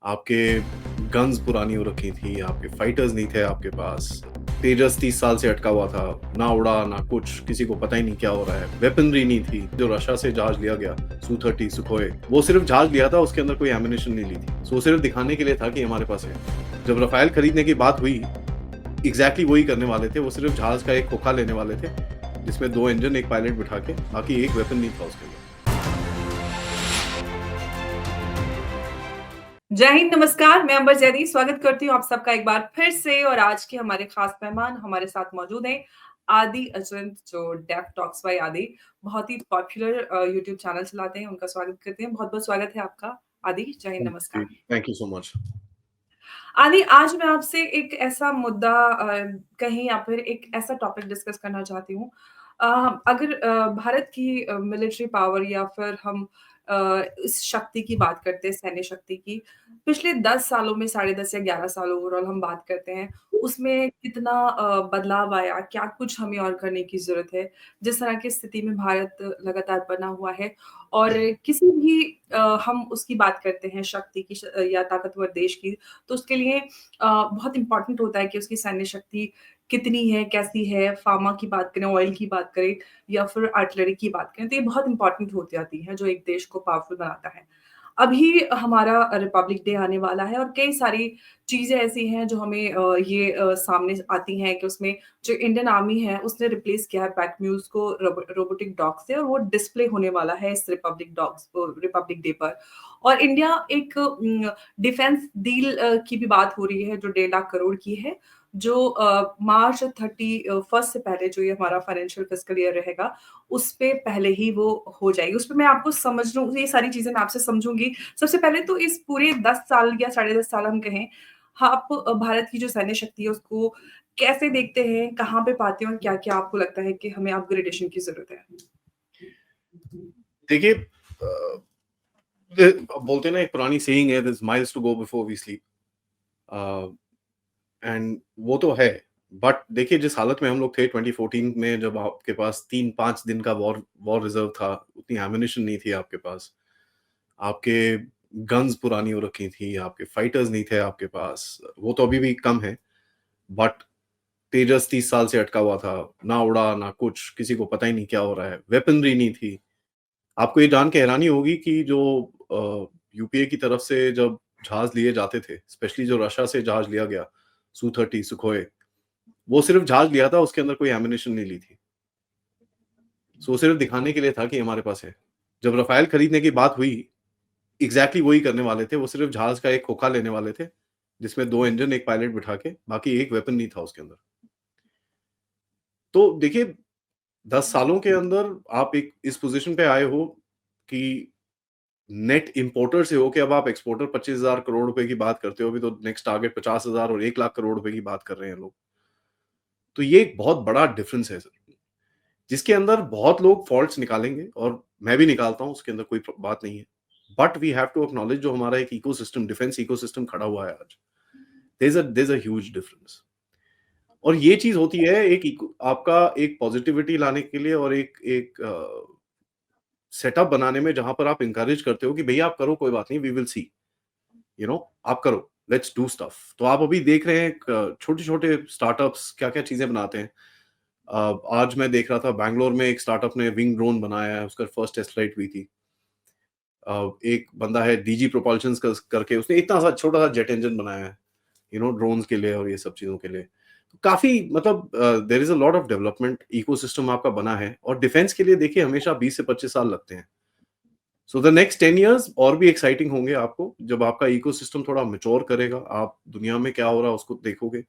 आपके गन्स पुरानी हो रखी थी, आपके फाइटर्स नहीं थे आपके पास। तेजस 30 साल से अटका हुआ था, ना उड़ा, ना कुछ, किसी को पता ही नहीं क्या हो रहा है। वेपनरी नहीं थी, जो रशिया से जहाज लिया गया, सू-30 सुखोई, वो सिर्फ जहाज लिया था, उसके अंदर कोई एम्यूनिशन नहीं ली थी। सो वो सिर्फ दिखाने के लिए था कि हमारे पास है। जब रफाल खरीदने की बात हुई, एग्ज़ैक्टली वही करने वाले थे, वो सिर्फ जहाज का एक खोखा लेने वाले थे, जिसमें 2 इंजन, 1 पायलट बिठा के, बाकी एक वेपन नहीं था उसके अंदर। जय हिंद, नमस्कार। मैं अंबर जैदी स्वागत करती हूँ आप सबका एक बार फिर से। और आज के हमारे खास मेहमान हमारे साथ मौजूद हैं आदि अजंत, जो डेफ टॉक्स बाय आदि बहुत ही पॉपुलर यूट्यूब चैनल चलाते हैं। उनका स्वागत करते हैं। बहुत-बहुत स्वागत है आपका आदि। जय हिंद, जी, नमस्कार। Thank you so much. आदि, आज मैं आपसे एक ऐसा मुद्दा कहें या फिर एक ऐसा टॉपिक डिस्कस करना चाहती हूँ। अ, अगर भारत की मिलिट्री पावर या फिर हम इस शक्ति की बात करते हैं, सैन्य शक्ति की, पिछले 10 सालों में, साढ़े 10 या 11 साल ओवरऑल हम बात करते हैं, उसमें कितना बदलाव आया, क्या कुछ हमें और करने की ज़रूरत है? जिस तरह की स्थिति में भारत लगातार बना हुआ है और किसी भी हम उसकी बात करते हैं शक्ति की या ताकतवर देश की, तो उसके लिए बहुत इम्पोर्टेंट होता है कि उसकी सैन्य शक्ति कितनी है, कैसी है, फार्मा की बात करें, ऑयल की बात करें या फिर आर्टिलरी की बात करें, तो ये बहुत इम्पोर्टेंट हो जाती है, जो एक देश को पावरफुल बनाता है। अभी हमारा रिपब्लिक डे आने वाला है और कई सारी चीज़ें ऐसी हैं जो हमें सामने आती हैं कि उसमें जो इंडियन आर्मी है, उसने रिप्लेस किया है पैकम्यूज़ को रोबोटिक डॉग से, और वो डिस्प्ले होने वाला है इस रिपब्लिक डे पर। और इंडिया एक डिफेंस डील की भी बात हो रही है, जो 1.5 लाख करोड़ की है, जो मार्च 31 से पहले, जो ये हमारा फाइनेंशियल फिस्कल ईयर रहेगा, उस पे पहले ही वो हो जाएगी। उस पे मैं आपको समझ लूँ, ये सारी चीज़ें मैं आपसे समझूँगी। सबसे पहले तो इस पूरे 10 साल या साढ़े 10 साल हम कहें, आप भारत की जो सैन्य शक्ति है, उसको कैसे देखते हैं? कहाँ पे पाते हैं और क्या-क्या आपको लगता है कि हमें अपग्रेडेशन की ज़रूरत है? देखिए बोलते हैं ना, एक पुरानी सेइंग है, "there is miles to go before we sleep." And वो तो है। बट देखिए, जिस हालत में हम लोग थे 2014 में, जब आपके पास 3-5 दिन का वॉर वॉर रिजर्व था, उतनी एम्यूनिशन नहीं थी आपके पास। आपके गन्स पुरानी हो रखी थी, आपके फाइटर्स नहीं थे आपके पास। वो तो अभी भी कम है, बट तेजस 30 साल से अटका हुआ था, ना उड़ा, ना कुछ, किसी को पता ही नहीं क्या हो रहा है। वेपनरी नहीं थी। आपको ये जान के हैरानी होगी कि जो यूपीए की तरफ से जब जहाज लिए जाते थे, स्पेशली जो रशिया से जहाज लिया गया, सू-30 सुखोई, वो सिर्फ जहाज लिया था, उसके अंदर कोई एम्यूनिशन नहीं ली थी। सो वो सिर्फ दिखाने के लिए था कि हमारे पास है। जब रफाल खरीदने की बात हुई, एग्ज़ैक्टली वही करने वाले थे, वो सिर्फ जहाज का एक खोखा लेने वाले थे, जिसमें 2 इंजन, 1 पायलट बिठा के, बाकी एक वेपन नहीं था उसके अंदर। तो देखिए, 10 सालों के अंदर आप एक इस पोज़ीशन पे आए हो कि नेट इंपोर्टर से हो के अब आप एक्सपोर्टर 25,000 करोड़ रुपए की बात करते हो, अभी तो नेक्स्ट टारगेट 50,000 और 1 लाख करोड़ रुपए की बात कर रहे हैं लोग। तो ये एक बहुत बड़ा डिफरेंस है सर, जिसके अंदर बहुत लोग फॉल्ट्स निकालेंगे और मैं भी निकालता हूँ, उसके अंदर कोई बात नहीं है। But we have to acknowledge जो हमारा एक इकोसिस्टम, डिफेंस इकोसिस्टम खड़ा हुआ है आज। There is a huge difference. और ये चीज़ होती है एक आपका एक पॉजिटिविटी लाने के लिए और एक एक सेटअप बनाने में, जहाँ पर आप एनकरेज करते हो कि भैया आप करो, कोई बात नहीं, वी विल सी। आप करो, लेट्स डू स्टफ। तो आप अभी देख रहे हैं छोटे-छोटे स्टार्टअप्स क्या-क्या चीज़ें बनाते हैं। आज मैं देख रहा था, बैंगलोर में एक स्टार्टअप ने विंग ड्रोन बनाया है, उसका फर्स्ट टेस्ट फ्लाइट हुई थी। एक बंदा है डीजी प्रोपल्शंस करके, उसने इतना सा छोटा-सा जेट इंजन बनाया है, ड्रोन्स के लिए और ये सब चीज़ों के लिए। तो काफ़ी मतलब there is a lot of development, ecosystem आपका बना है और डिफेंस के लिए देखिए हमेशा 20 से 25 साल लगते हैं। सो द नेक्स्ट 10 इयर्स और भी एक्साइटिंग होंगे आपको, जब आपका इकोसिस्टम थोड़ा मैच्योर करेगा, आप दुनिया में क्या हो रहा है उसको देखोगे।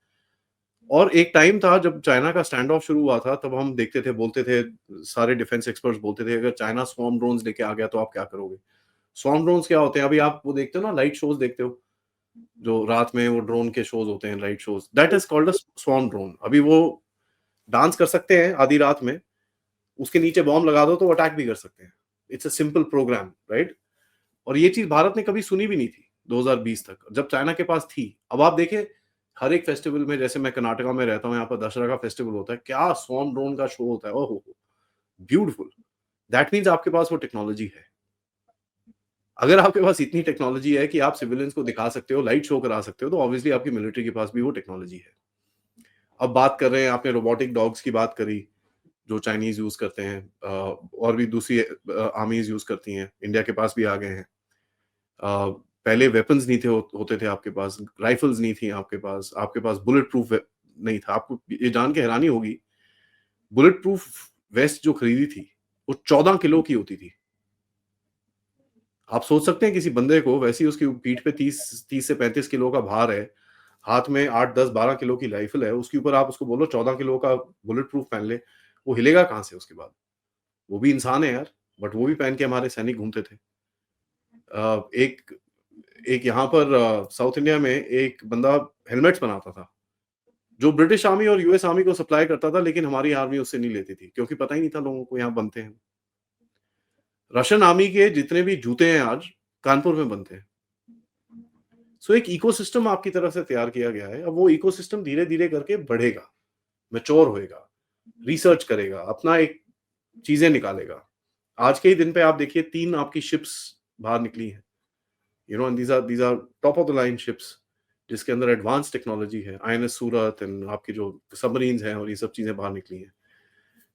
और एक टाइम था जब चाइना का स्टैंड ऑफ शुरू हुआ था, तब हम देखते थे, बोलते थे, सारे डिफेंस एक्सपर्ट्स बोलते थे, अगर चाइना स्वॉर्म ड्रोन्स लेके आ गया तो आप क्या करोगे? स्वॉर्म ड्रोन्स क्या होते हैं? अभी आप वो देखते हो ना, लाइट शोज़ देखते हो, जो रात में वो ड्रोन के शोज़ होते हैं, light shows, that is called a swarm drone. अभी वो डांस कर सकते हैं आधी रात में, उसके नीचे बॉम्ब लगा दो तो वो अटैक भी कर सकते हैं। It's a simple program, right? और ये चीज़ भारत ने कभी सुनी भी नहीं थी 2020 तक, जब चाइना के पास थी। अब आप देखिए, हर एक फेस्टिवल में, जैसे मैं कर्नाटका में रहता हूँ, यहाँ पर दशहरा का फेस्टिवल होता है, क्या स्वॉर्म ड्रोन का शो होता है, ओहो हो! ब्यूटीफुल। दैट मीन्स आपके पास वो टेक्नोलॉजी है। अगर आपके पास इतनी टेक्नोलॉजी है कि आप सिविलियंस को दिखा सकते हो, लाइट शो करा सकते हो, तो ऑब्वियसली आपकी मिलिट्री के पास भी वो टेक्नोलॉजी है। अब बात कर रहे हैं, आपने रोबोटिक डॉग्स की बात करी, जो चाइनीज़ यूज़ करते हैं, और भी दूसरी आर्मीज़ यूज़ करती हैं, इंडिया के पास भी आ गए हैं। पहले वेपन्स नहीं थे होते थे आपके पास, राइफल्स नहीं थी आपके पास बुलेट प्रूफ वे नहीं था। आपको ये जान के हैरानी होगी, बुलेट प्रूफ वेस्ट जो खरीदी थी, वो 14 किलो की होती थी। आप सोच सकते हैं किसी बंदे को, वैसे ही उसकी पीठ पे 30 से 35 किलो का भार है, हाथ में 8, 10, 12 किलो की राइफल है, उसके ऊपर आप उसको बोलो 14 किलो का बुलेट प्रूफ पहन ले, वो हिलेगा कहाँ से उसके बाद? वो भी इंसान है यार, बट वो भी पहन के हमारे सैनिक घूमते थे। एक एक यहाँ पर साउथ इंडिया में एक बंदा हेलमेट्स बनाता था, जो ब्रिटिश आर्मी और यूएस आर्मी को सप्लाई करता था, लेकिन हमारी आर्मी उससे नहीं लेती थी, क्योंकि पता ही नहीं था लोगों को यहाँ बनते हैं। रशियन आर्मी के जितने भी जूते हैं आज, कानपुर में बनते हैं। सो एक इकोसिस्टम आपकी तरफ से तैयार किया गया है। अब वो इकोसिस्टम धीरे-धीरे करके बढ़ेगा, मैच्योर होएगा, रिसर्च करेगा, अपना एक चीज़ें निकालेगा। आज के ही दिन पे आप देखिए 3 आपकी शिप्स बाहर निकली हैं। You know, and these are top of the line ships, जिसके अंदर एडवांस टेक्नोलॉजी है। आईएनएस सूरत एंड आपकी जो सबमरीन्स हैं और ये सब चीज़ें बाहर निकली हैं।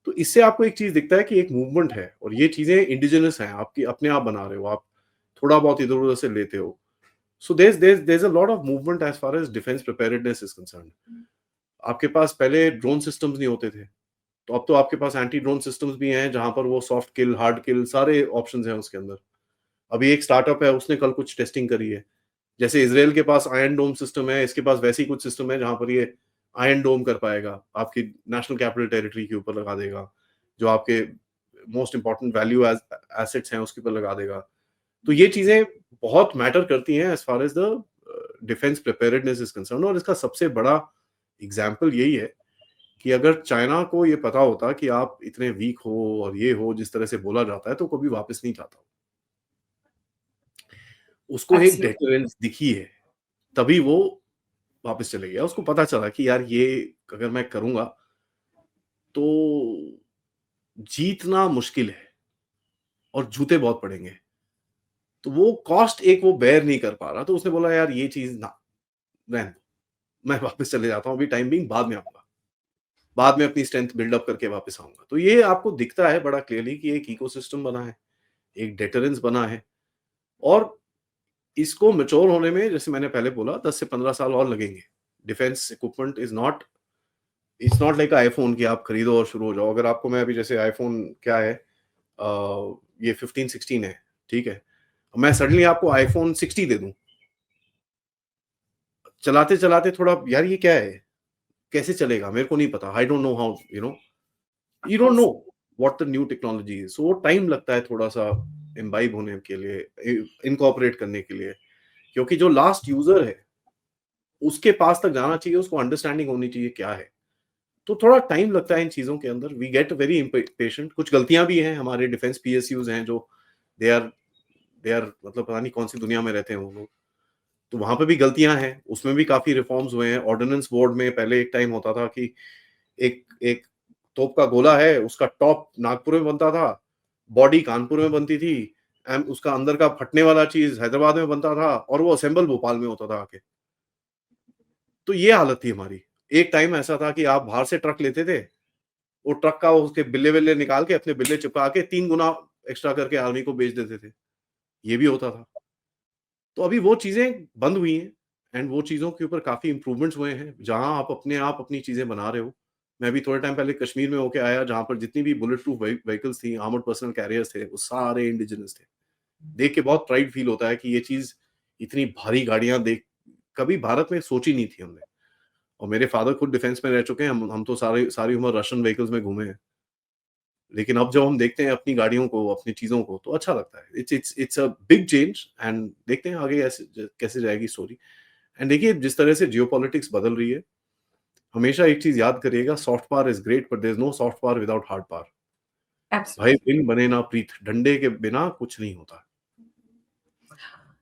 तो इससे आपको एक चीज़ दिखता है कि एक मूवमेंट है, और ये चीज़ें इंडिजिनस हैं, आपकी अपने आप बना रहे हो आप, थोड़ा बहुत इधर-उधर से लेते हो। So there's a lot of movement as far as defense preparedness is concerned. आपके पास पहले ड्रोन सिस्टम्स नहीं होते थे, तो अब तो आपके पास एंटी ड्रोन सिस्टम्स भी हैं, जहाँ पर वो सॉफ्ट किल, हार्ड किल सारे ऑप्शंस हैं उसके अंदर। अभी एक स्टार्टअप है, उसने कल कुछ टेस्टिंग करी है। जैसे इज़राइल के पास आयरन डोम सिस्टम है, इसके पास वैसे ही कुछ सिस्टम है जहाँ पर ये आयरन डोम कर पाएगा, आपकी नेशनल कैपिटल टेरिटरी के ऊपर लगा देगा, जो आपके मोस्ट इम्पोर्टेंट वैल्यू एसेट्स हैं उसके ऊपर लगा देगा। तो ये चीज़ें बहुत मैटर करती हैं as far as the defence preparedness is concerned, और इसका सबसे बड़ा एग्ज़ाम्पल यही है कि अगर चाइना को ये पता होता कि आप इतने वीक हो और ये हो, जिस तरह से बोला जाता है, तो कभी वापस नहीं जाता। उसको एक एब्सोल्यूटली। डेटरेंस दिखी है, तभी वो वापस चले गया। उसको पता चला कि यार ये अगर मैं करूँगा, तो जीतना मुश्किल है और जूते बहुत पड़ेंगे। तो वो कॉस्ट एक वो बेयर नहीं कर पा रहा, तो उसने बोला यार ये चीज़ ना, रहने दो, मैं वापस चले जाता हूँ, अभी टाइम बीइंग, बाद में आऊँगा। बाद में अपनी स्ट्रेंथ बिल्ड अप करके वापस आऊँगा। तो ये आपको दिखता है बड़ा क्लियरली कि एक इकोसिस्टम बना है, एक डेटरेंस बना है, और इसको मैच्योर होने में, जैसे मैंने पहले बोला, 10 से 15 साल और लगेंगे। Defence equipment is not like iPhone कि आप खरीदो और शुरू हो जाओ। अगर आपको मैं अभी, जैसे आईफ़ोन क्या है, ये 15, 16 है, ठीक है? मैं सडनली आपको आईफ़ोन 60 दे दूँ, चलाते-चलाते थोड़ा, यार ये क्या है? कैसे चलेगा? मेरे को नहीं पता। I don't know how, of you don't know course. What the new technology is. So वो टाइम लगता है थोड़ा-सा इम्बाइब होने के लिए, इनकॉर्पोरेट करने के लिए, क्योंकि जो लास्ट यूज़र है, उसके पास तक जाना चाहिए, उसको अंडरस्टैंडिंग होनी चाहिए क्या है। तो थोड़ा टाइम लगता है इन चीज़ों के अंदर। We get very patient. कुछ गलतियाँ भी हैं, हमारे डिफेंस पीएसयूज़ हैं, जो दे आर दे आर मतलब पता नहीं कौन-सी दुनिया में रहते हैं वो लोग। तो वहाँ पे भी गलतियाँ हैं, उसमें भी काफ़ी रिफॉर्म्स हुए हैं। ऑर्डिनेंस बोर्ड में पहले एक टाइम होता था कि एक एक तोप का गोला है, उसका टॉप नागपुर में बनता था, बॉडी कानपुर में बनती थी, उसका अंदर का फटने वाला चीज़ हैदराबाद में बनता था, और वो असेंबल भोपाल में होता था आके। तो ये हालत थी हमारी। एक टाइम ऐसा था कि आप बाहर से ट्रक लेते थे, वो ट्रक का उसके बिल्ले-विल्ले निकाल के, अपने बिल्ले चिपका के 3 गुना एक्स्ट्रा करके आर्मी को बेच देते थे। ये भी होता था। तो अभी वो चीज़ें बंद हुई हैं, एंड वो चीज़ों के ऊपर काफ़ी इम्प्रूवमेंट्स हुए हैं, जहाँ आप अपनी चीज़ें बना रहे हो। मैं अभी थोड़े टाइम पहले कश्मीर में होके आया, जहाँ पर जितनी भी बुलेट प्रूफ व्हीकल्स थी, आर्मर्ड पर्सनल कैरियर्स थे, वो सारे इंडिजिनस थे। देख के बहुत प्राइड फील होता है कि ये चीज़, इतनी भारी गाड़ियाँ देख, कभी भारत में सोची नहीं थी हमने। और मेरे फादर खुद डिफेंस में रह चुके हैं, हम तो सारी उम्र रशियन व्हीकल्स में घूमे हैं। लेकिन अब जब हम देखते हैं अपनी गाड़ियों को, अपनी चीज़ों को, तो अच्छा लगता है। It's a big change, and देखते हैं आगे ऐसे कैसे जाएगी स्टोरी। एंड देखिए, जिस तरह से जियोपॉलिटिक्स बदल रही है, हमेशा एक चीज़ याद करिएगा, soft power is great, but there is no soft power without hard power. भाई एब्सोल्युटली। बिन बने ना प्रीत, डंडे के बिना कुछ नहीं होता।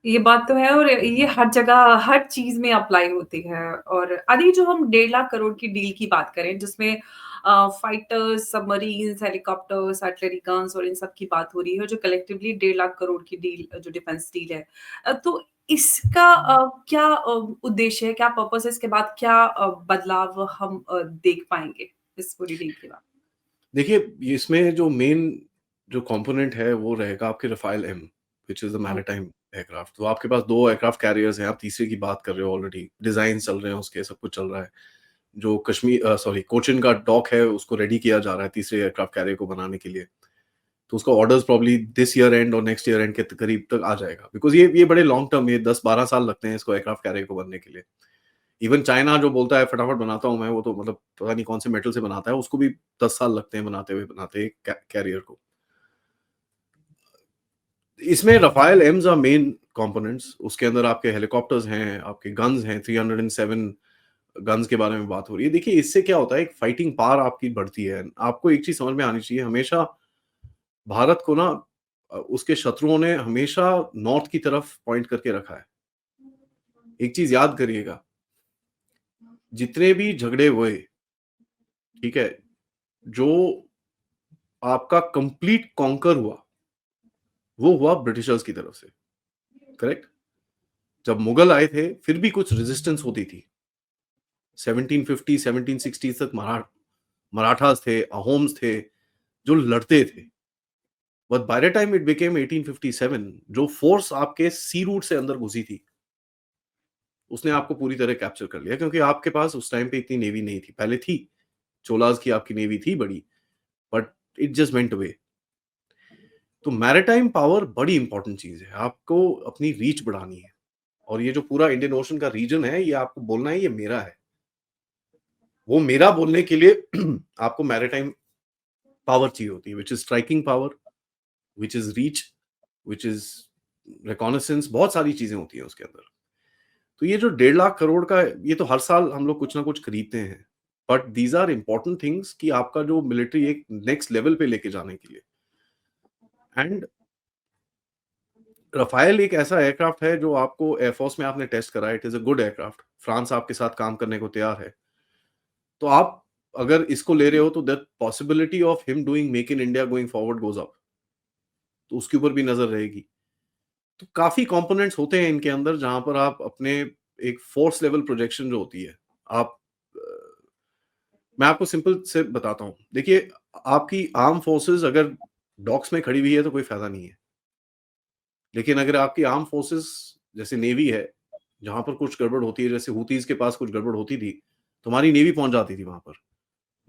ये बात तो है और ये हर जगह, हर चीज़ में अप्लाई होती है। और अभी जो हम 1.5 लाख करोड़ की डील की बात करें, जिसमें fighters, submarines, helicopters, artillery guns और इन सब की बात हो रही है, जो कलेक्टिवली 1.5 लाख करोड़ की डील जो डिफेंस डील है। तो इसका क्या उद्देश्य है, क्या पर्पस है, इसके बाद क्या बदलाव हम देख पाएँगे इस पूरी डील के बाद? देखिए, इसमें जो मेन जो कंपोनेंट है वो रहेगा आपके Rafale M, which is the hmm, maritime aircraft. तो आपके पास 2 एयरक्राफ्ट कैरियर्स हैं, आप तीसरे की बात कर रहे हो ऑलरेडी, डिज़ाइन चल रहे हैं उसके, सब कुछ चल रहा है। जो कोचिन का डॉक है उसको रेडी किया जा रहा है तीसरे एयरक्राफ्ट कैरियर को बनाने के लिए। तो उसका orders probably this year and और नेक्स्ट ईयर एंड के करीब तक आ जाएगा। बिकॉज़ ये बड़े लॉन्ग टर्म, ये 10-12 साल लगते हैं इसको एयरक्राफ्ट कैरियर को बनने के लिए। इवन चाइना जो बोलता है फटाफट बनाता हूँ मैं, वो तो मतलब पता नहीं कौन से मेटल से बनाता है, उसको भी 10 साल लगते हैं बनाते कैरियर को। इसमें Rafale Ms are main components, उसके अंदर आपके हेलीकॉप्टर्स हैं, आपके गन्स हैं, 307 गन्स के बारे में बात हो रही है। देखिए, इससे क्या होता है, एक फाइटिंग पावर आपकी बढ़ती है। आपको एक चीज़ समझ में आनी चाहिए, हमेशा भारत को ना उसके शत्रुओं ने हमेशा नॉर्थ की तरफ पॉइंट करके रखा है। एक चीज़ याद करिएगा, जितने भी झगड़े हुए, ठीक है, जो आपका कंप्लीट कॉन्कर हुआ, वो हुआ ब्रिटिशर्स की तरफ से, करेक्ट? जब मुगल आए थे, फिर भी कुछ रेजिस्टेंस होती थी। 1750, 1760 तक मराठास थे, अहोम्स थे, जो लड़ते थे। But by the time it became 1857, जो फोर्स आपके सी रूट से अंदर घुसी थी, उसने आपको पूरी तरह कैप्चर कर लिया, क्योंकि आपके पास उस टाइम पे इतनी नेवी नहीं थी। पहले थी, चोलास की आपकी नेवी थी बड़ी, but it just went away. तो मैरिटाइम पावर बड़ी इंपॉर्टेंट चीज है, आपको अपनी रीच बढ़ानी है। और ये जो पूरा इंडियन ओशन का रीजन है, ये आपको बोलना है ये मेरा है। वो मेरा बोलने के लिए आपको मैरिटाइम पावर चाहिए होती है, which is striking power, which is reach, which is reconnaissance, बहुत सारी चीजें होती हैं उसके अंदर। तो ये जो 1.5 लाख करोड़ का, ये तो हर साल हम लोग कुछ ना कुछ खरीदते हैं, but these are important things कि आपका जो मिलिट्री एक नेक्स्ट लेवल पे लेके जाने के लिए। एंड रफाल एक ऐसा एयरक्राफ्ट है जो आपको एयरफोर्स में आपने टेस्ट करा है, it is a good aircraft. France आपके साथ काम करने को तैयार है। तो आप अगर इसको ले रहे हो, तो that possibility of him doing make in India going forward goes up, तो उसके ऊपर भी नजर रहेगी। तो काफी कंपोनेंट्स होते हैं इनके अंदर, जहां पर आप अपने एक फोर्स लेवल प्रोजेक्शन जो होती है, आप मैं आपको सिंपल से बताता हूँ। देखिए, आपकी आर्म फोर्सेस अगर डॉक्स में खड़ी हुई है तो कोई फायदा नहीं है। लेकिन अगर आपकी आर्म फोर्सेस जैसे नेवी है, जहां पर कुछ गड़बड़ होती है, जैसे हूथीज के पास कुछ गड़बड़ होती थी, तुम्हारी नेवी पहुंच जाती थी वहां पर।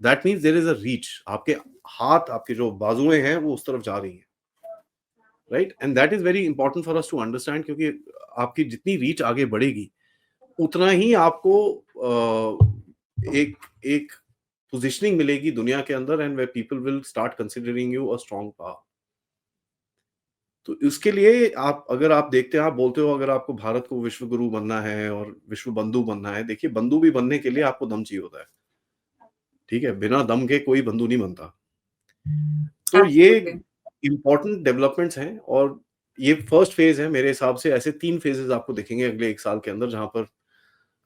That means there is a reach, आपके हाथ, आपके जो बाजुएं हैं वो उस तरफ जा रही हैं, right? And that is very important for us to understand, क्योंकि आपकी जितनी रीच आगे बढ़ेगी, उतना ही आपको एक एक पोजीशनिंग मिलेगी दुनिया के अंदर, and where people will start considering you a strong power. तो इसके लिए अगर आप देखते हैं, आप बोलते हो अगर आपको भारत को विश्व गुरु बनना है और विश्व बंधु बनना है, देखिए, बंधु भी बनने के लिए आपको दम चाहिए होता है, ठीक है? बिना दम के कोई बंधु नहीं बनता। तो ये एब्सोल्युटली। इम्पोर्टेंट डेवलपमेंट्स हैं, और ये फर्स्ट फेज है मेरे हिसाब से। ऐसे 3 फेजेस आपको दिखेंगे अगले 1 साल के अंदर, जहां पर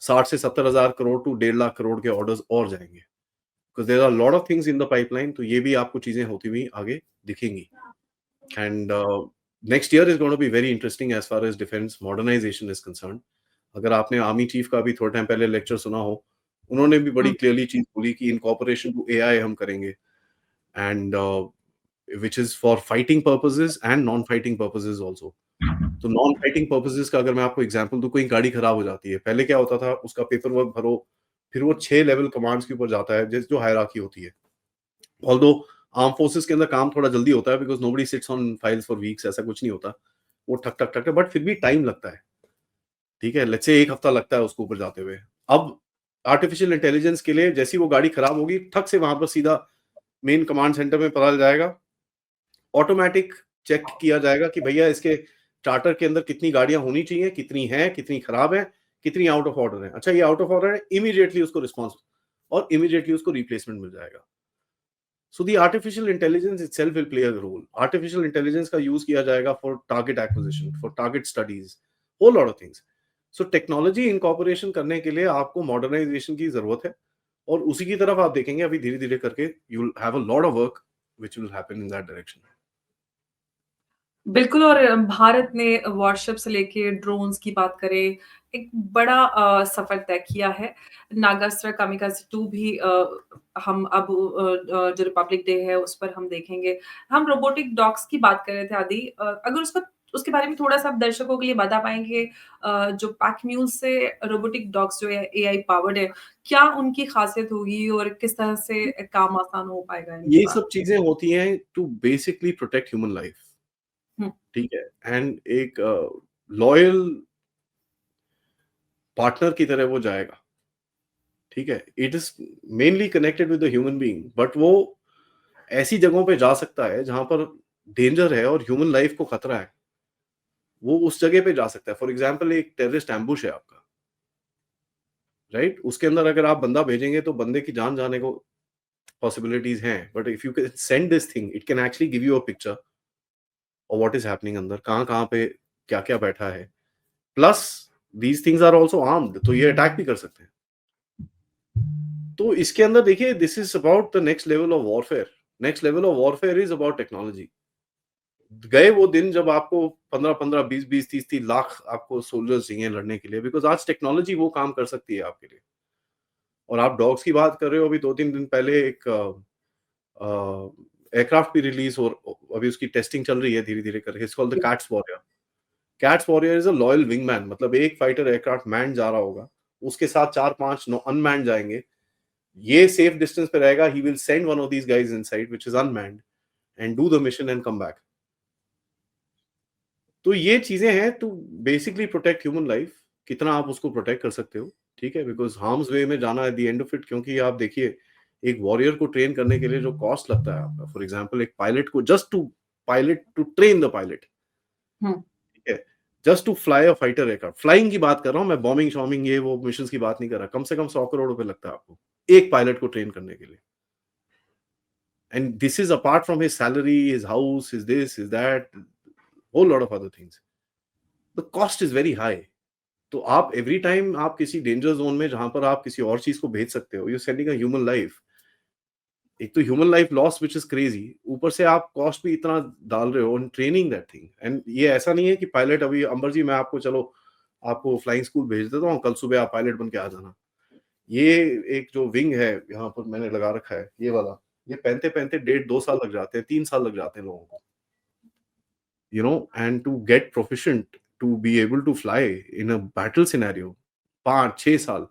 60 से 70 हजार करोड़ टू 1.5 लाख करोड़ के ऑर्डर्स और जाएंगे, because there are lot of things in the pipeline. तो ये भी आपको चीजें होती हुई आगे दिखेंगी। And next year is going to be very interesting as far as defence modernisation is concerned. अगर आपने आर्मी चीफ का भी थोड़ा टाइम पहले लेक्चर सुना हो, उन्होंने भी बड़ी हुँ, क्लियरली चीज बोली कि इनकॉर्पोरेशन टू एआई हम करेंगे, and which is for fighting purposes and non-fighting purposes also. तो नॉन फाइटिंग पर्पसेस का अगर मैं आपको एग्जांपल दूं, कोई गाड़ी खराब हो जाती है, पहले क्या होता था, उसका पेपर वर्क भरो, फिर वो 6 लेवल कमांड्स के ऊपर जाता है, जिस जो हायरार्की होती है। ऑल्दो आर्म फोर्सेस के अंदर काम थोड़ा जल्दी होता है, because nobody sits on files for weeks, ऐसा कुछ नहीं होता। वो ठक ठक ठक, बट फिर भी टाइम लगता है, ठीक है? लेट्स से 1 हफ्ता लगता है उसको ऊपर जाते हुए। अब आर्टिफिशियल इंटेलिजेंस के लिए, जैसी वो गाड़ी खराब होगी, ठक से वहां पर सीधा मेन कमांड सेंटर में पता चल जाएगा, ऑटोमेटिक चेक किया जाएगा कि भैया इसके चार्टर के अंदर कितनी गाड़ियां होनी चाहिए, कितनी हैं, कितनी खराब है, कितनी आउट ऑफ ऑर्डर है। अच्छा, ये आउट ऑफ ऑर्डर है, इमीडिएटली उसको रिस्पॉन्स और इमीडिएटली उसको रिप्लेसमेंट मिल जाएगा। So the artificial intelligence itself will play a role. Artificial intelligence का यूज किया जाएगा for target acquisition, for target studies, whole lot of things. So technology incorporation करने के लिए आपको मॉडर्नाइजेशन की जरूरत है, और उसी की तरफ आप देखेंगे अभी धीरे-धीरे करके you will have a lot of work which will happen in that direction. बिल्कुल और भारत ने वॉरशिप से लेके ड्रोन्स की बात करें, एक बड़ा सफ़र तय किया है। नागास्त्र कामिकाज़े 2 भी हम अब जो रिपब्लिक डे है उस पर हम देखेंगे। हम रोबोटिक डॉग्स की बात कर रहे थे आदि अगर उसके बारे में थोड़ा-सा आप दर्शकों के लिए बता पाएँगे जो पैक म्यूल से रोबोटिक डॉग्स जो है एआई पावर्ड है, क्या उनकी ख़ासियत होगी और किस तरह से काम आसान हो पाएगा इनके ये बाद? सब चीज़ें होती हैं to basically protect human life, hmm, ठीक है? एंड एक लॉयल पार्टनर की तरह वो जाएगा, ठीक है? It is mainly connected with the human being, but वो ऐसी जगहों पे जा सकता है जहाँ पर डेंजर है और ह्यूमन लाइफ को खतरा है, वो उस जगह पे जा सकता है। फॉर एग्ज़ाम्पल एक टेररिस्ट एम्बुश है आपका, राइट? उसके अंदर अगर आप बंदा भेजेंगे तो बंदे की जान जाने को पॉसिबिलिटीज़ हैं, but if you can send this thing, it can actually give you a picture of what is happening अंदर, कहाँ-कहाँ पे क्या-क्या बैठा है। Plus these things are also armed, तो ये अटैक भी कर सकते हैं। तो इसके अंदर देखिए this is about the next level of warfare. Next level of warfare is about technology. गए वो दिन जब आपको 15-15, 20-20, 30-30 लाख आपको सोल्जर्स चाहिए लड़ने के लिए, बिकॉज़ आज टेक्नोलॉजी वो काम कर सकती है आपके लिए। और आप डॉग्स की बात कर रहे हो, अभी 2-3 दिन पहले एक एयरक्राफ्ट भी रिलीज़ और अभी उसकी टेस्टिंग चल रही है धीरे-धीरे करके। It's called the cats warrior. Cats warrior is a loyal wingman, मतलब एक फाइटर एयरक्राफ्ट मैन्ड जा रहा होगा, उसके साथ 4-5 नॉ अनमैन्ड जाएँगे। ये सेफ डिस्टेंस पे रहेगा, he will send one of these guys inside which is unmanned and do the mission and come back. तो ये चीज़ें हैं to basically protect human life, कितना आप उसको प्रोटेक्ट कर सकते हो, ठीक है? बिकॉज़ हार्म्स वे में जाना eight the end of it, क्योंकि आप देखिए, एक वॉरियर को ट्रेन करने के लिए जो कॉस्ट लगता है आपका, फॉर एग्ज़ाम्पल एक पायलट को just to pilot to train the pilot, hmm. ठीक है? Just to fly a fighter aircraft, flying की बात कर रहा हूँ मैं, बॉम्बिंग-शॉम्बिंग ये वो मिशंस की बात नहीं कर रहा, कम से कम 100 करोड़ रुपए लगता है आपको, एक पायलट को ट्रेन करने के लिए। And this is apart from his salary, his house, his this, his that, whole lot of other things. The cost is very high. तो आप एवरी टाइम आप किसी डेंजर ज़ोन में जहाँ पर आप किसी और चीज़ को भेज सकते हो, you are sending a human life. एक तो human life loss which is crazy, ऊपर से आप कॉस्ट भी इतना डाल रहे हो on training that thing. And ये ऐसा नहीं है कि पायलट अभी अंबर जी मैं आपको चलो आपको फ्लाइंग स्कूल भेज देता हूँ, कल सुबह आप पायलट बन के आ जाना। ये एक जो विंग है यहाँ पर मैंने लगा रखा है, ये वाला, ये पहनते-पहनते डेढ़ 2 साल लग जाते हैं, 3 साल लग जाते हैं लोगों को। You know and to get proficient to be able to fly in a battle scenario 5-6 साल।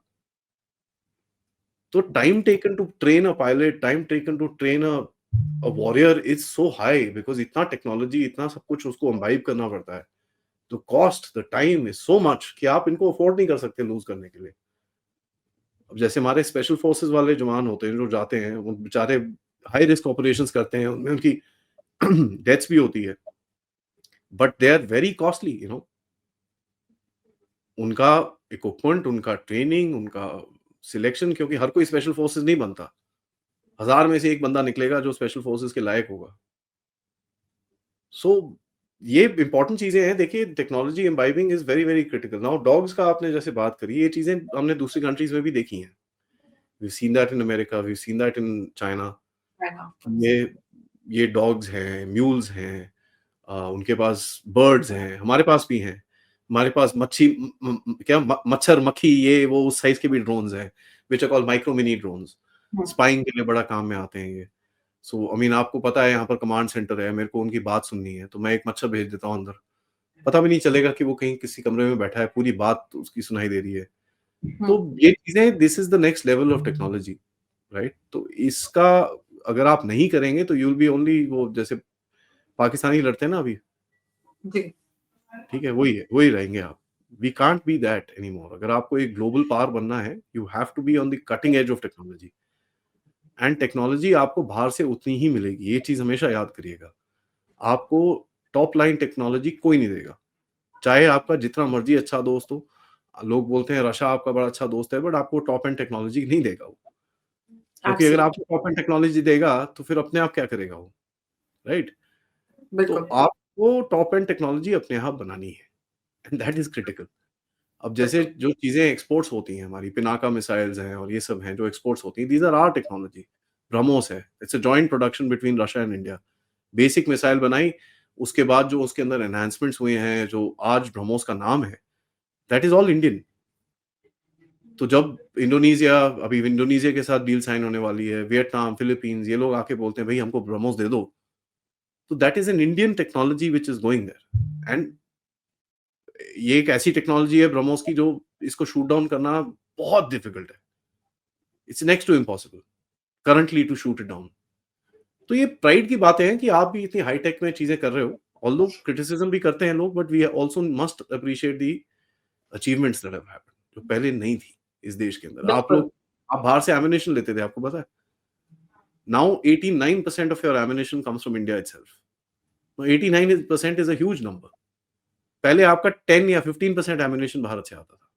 तो time taken to train a pilot, time taken to train a warrior is so high, because इतना technology, इतना सब कुछ उसको imbibe करना पड़ता है। तो cost, the time is so much कि आप इनको अफोर्ड नहीं कर सकते लूज़ करने के लिए। अब जैसे हमारे स्पेशल फोर्सेस वाले जवान होते हैं, जो जाते हैं, वो बेचारे हाई रिस्क ऑपरेशंस करते हैं, उनमें उनकी डेथ्स भी होती है, but they are very costly, you know. उनका इक्विपमेंट, उनका ट्रेनिंग, उनका सिलेक्शन, क्योंकि हर कोई स्पेशल फोर्सेस नहीं बनता। 1000 में से 1 बंदा निकलेगा जो स्पेशल फोर्सेस के लायक होगा। सो ये इम्पोर्टेंट चीज़ें हैं। देखिए technology imbibing is very, very critical. Now dogs का आपने जैसे बात करी, ये चीज़ें हमने दूसरी कंट्रीज़ में भी देखी हैं। We have seen that in America, we have seen that in China. है ना? ये ये डॉग्स हैं, म्यूल्स हैं, उनके पास बर्ड्स हैं, हमारे पास भी हैं। हमारे पास मच्छी क्या मच्छर, मक्खी, ये वो उस साइज़ के भी ड्रोन्स हैं, which are called micro mini drones. हुँ, स्पाइंग के लिए बड़ा काम में आते हैं ये। सो आई मीन आपको पता है यहाँ पर कमांड सेंटर है, मेरे को उनकी बात सुननी है, तो मैं एक मच्छर भेज देता हूँ अंदर। पता भी नहीं चलेगा कि वो कहीं किसी कमरे में बैठा है, पूरी बात उसकी सुनाई दे रही है। हुँ। तो ये चीज़ें, this is the next level of technology, right? तो इसका अगर आप नहीं करेंगे तो यू विल बी ओनली वो, जैसे पाकिस्तानी लड़ते हैं ना अभी, जी, ठीक है? वही रहेंगे आप। We can't be that anymore. अगर आपको एक ग्लोबल पावर बनना है, you have to be on the cutting edge of technology. And technology आपको बाहर से उतनी ही मिलेगी, ये चीज़ हमेशा याद करिएगा। आपको टॉप लाइन टेक्नोलॉजी कोई नहीं देगा। चाहे आपका जितना मर्ज़ी अच्छा दोस्त हो, लोग बोलते हैं रशा आपका बड़ा अच्छा दोस्त है, बट आपको टॉप एंड टेक्नोलॉजी नहीं देगा वो। क्योंकि अगर एब्सोल्यूटली, आपको टॉप एंड टेक्नोलॉजी देगा, तो फिर अपने आप क्या करेगा वो, राइट? तो बिल्कुल। आपको टॉप एंड टेक्नोलॉजी अपने आप बनानी है, एंड दैट इज़ क्रिटिकल। अब जैसे बिल्कुल। जो चीज़ें एक्सपोर्ट्स होती हैं हमारी पिनाका मिसाइल्स हैं और ये सब हैं जो एक्सपोर्ट्स होती हैं, these are our technology. BrahMos है, it's a joint production between Russia and India. Basic missile बनाई, उसके बाद जो उसके अंदर एनहांसमेंट्स हुए हैं, जो आज ब्रह्मोस का नाम है, दैट इज़ ऑल इंडियन। तो जब इंडोनेशिया अभी इंडोनेशिया के साथ डील साइन होने वाली है, वियतनाम, फिलीपींस ये लोग आके बोलते हैं भई हमको ब्रह्मोस दे दो। तो that is an Indian technology which is going there and ये एक ऐसी टेक्नोलॉजी है ब्रह्मोस की जो इसको शूट डाउन करना बहुत डिफिकल्ट है। It's next to impossible currently to shoot it down. तो ये प्राइड की बातें हैं कि आप भी इतनी हाई-टेक में चीज़ें कर रहे हो। ऑल्दो क्रिटिसिज़्म भी करते हैं लोग but we also must appreciate the achievements that have happened जो पहले नहीं थी इस देश के अंदर। बिल्कुल। आप बाहर से एम्युनिशन लेते थे, आपको पता है? Now 89% of your ammunition comes from India itself. तो 89% इज़ अ ह्यूज नंबर। पहले आपका 10 या 15% एम्युनिशन भारत से आता था।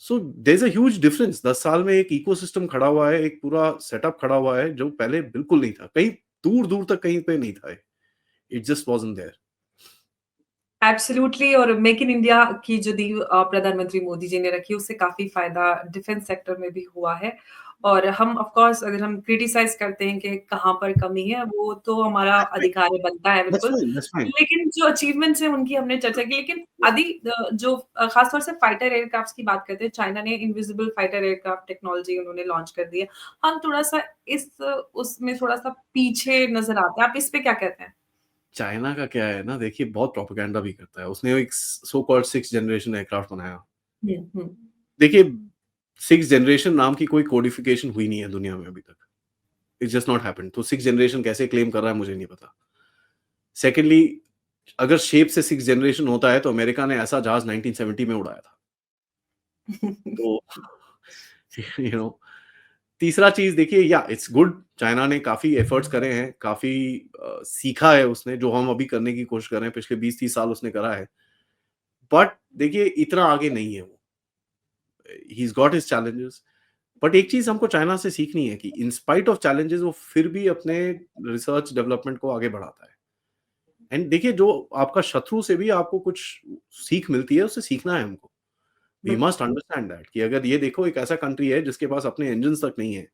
So there is a huge difference 10 साल में एक इकोसिस्टम खड़ा हुआ है, एक पूरा सेटअप खड़ा हुआ है जो पहले बिल्कुल नहीं था। कहीं दूर-दूर तक कहीं पे नहीं था। It just wasn't there. Absolutely और मेक इन इंडिया की जो नींव प्रधानमंत्री मोदी जी ने रखी, उससे काफ़ी फ़ायदा डिफेंस सेक्टर में भी हुआ है। और हम ऑफ कोर्स अगर हम क्रिटिसाइज़ करते हैं कि कहाँ पर कमी है, वो तो हमारा दैट्स राइट, अधिकार है, बनता है दैट्स बिल्कुल। Fine, that's fine. लेकिन जो अचीवमेंट्स हैं, उनकी हमने चर्चा की। लेकिन जो ख़ास तौर से फाइटर एयरक्राफ्ट्स की बात करते हैं, चाइना ने इनविजिबल फाइटर एयरक्राफ्ट टेक्नोलॉजी उन्होंने लॉन्च कर दी है। हम थोड़ा-सा इस उसमें थोड़ा-सा पीछे नज़र आते हैं। आप इस पे क्या कहते हैं? चाइना का क्या है ना देखिए बहुत प्रोपेगेंडा भी करता है। उसने एक so called 6th generation aircraft बनाया। हुँ, हुँ। देखिए 6th जनरेशन नाम की कोई कोडिफिकेशन हुई नहीं है दुनिया में अभी तक। It's just not happened. तो 6th जनरेशन कैसे क्लेम कर रहा है मुझे नहीं पता। सेकंडली अगर शेप से 6th जनरेशन होता है तो अमेरिका ने ऐसा जहाज 1970 में उड़ाया था। तो यू नो तीसरा चीज़ देखिए या इट्स गुड चाइना ने काफ़ी एफर्ट्स करे हैं, काफ़ी सीखा है उसने जो हम अभी करने की कोशिश कर रहे हैं, पिछले 20-30 साल उसने करा है। बट देखिए इतना आगे नहीं है वो। He is got his challenges but एक चीज़ हमको चाइना से सीखनी है कि इन स्पाइट ऑफ चैलेंजेस वो फिर भी अपने रिसर्च डेवलपमेंट को आगे बढ़ाता है। एंड देखिए जो आपका शत्रु से भी आपको कुछ सीख मिलती है, उससे सीखना है हमको। वी बिल्कुल। मस्ट अंडरस्टैंड दैट कि अगर ये देखो एक ऐसा कंट्री है जिसके पास अपने इंजन्स तक नहीं है।